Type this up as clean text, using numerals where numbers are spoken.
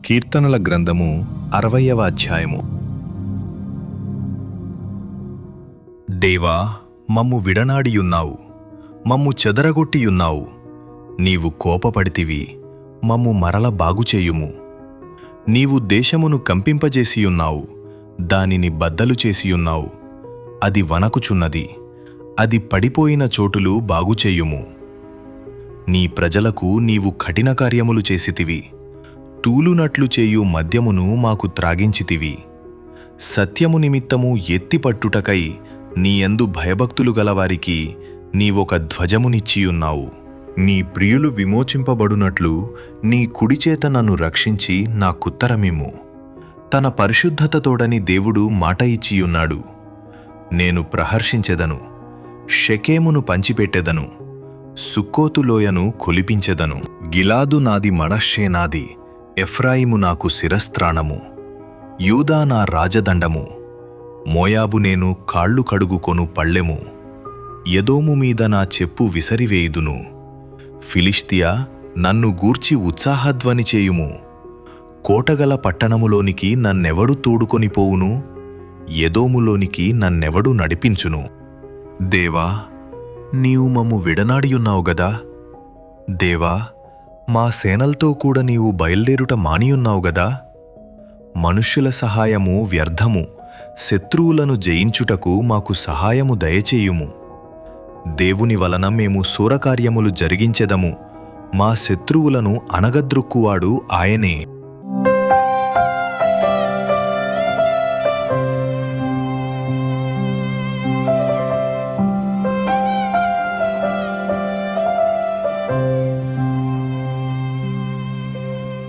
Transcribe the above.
కీర్తనల గ్రంథము 60వ అధ్యాయము. దేవా, మమ్ము విడనాడియున్నావు, మమ్ము చెదరగొట్టియున్నావు. నీవు కోపపడితివి, మమ్ము మరల బాగుచేయుము. నీవు దేశమును కంపింపజేసియున్నావు, దానిని బద్దలు చేసియున్నావు. అది వణకుచున్నది, అది పడిపోయిన చోటులు బాగుచేయుము. నీ ప్రజలకు నీవు కఠిన కార్యములు చేసితివి, తూలునట్లు చేయు మద్యమును మాకు త్రాగించితివి. సత్యము నిమిత్తము ఎత్తిపట్టుటకై నీయందు భయభక్తులు గలవారికి నీవొక ధ్వజమునిచ్చియున్నావు. నీ ప్రియులు విమోచింపబడునట్లు నీ కుడిచేత నన్ను రక్షించి నా కుత్తరమిమ్ము. తన పరిశుద్ధతతోడని దేవుడు మాట ఇచ్చియున్నాడు. నేను ప్రహర్షించెదను, షెకెమును పంచిపెట్టెదను, సుక్కోతు లోయను కొలిపించెదను. గిలాదు నాది, మనష్షే నాది, ఎఫ్రాయిము నాకు శిరస్త్రాణము, యూదా నా రాజదండము. మోయాబు నేను కాళ్ళు కడుగుకొను పళ్ళెము, ఎదోము మీద నా చెప్పు విసరివేయుదును. ఫిలిష్తియా, నన్ను గూర్చి ఉత్సాహధ్వని చేయుము. కోటగల పట్టణములోనికి నన్నెవడు తోడుకొనిపోవును? ఎదోములోనికి నన్నెవడు నడిపించును? దేవా, నీవు మమ్ము విడనాడియున్నావు గదా. దేవా, మా సేనల్తో కూడా నీవు బయల్దేరుట మానియున్నావు గదా. మనుష్యుల సహాయము వ్యర్థము, శత్రువులను జయించుటకు మాకు సహాయము దయచేయుము. దేవుని వలన మేము శూరకార్యములు జరిగించెదము, మా శత్రువులను అణగద్రొక్కువాడు ఆయనే.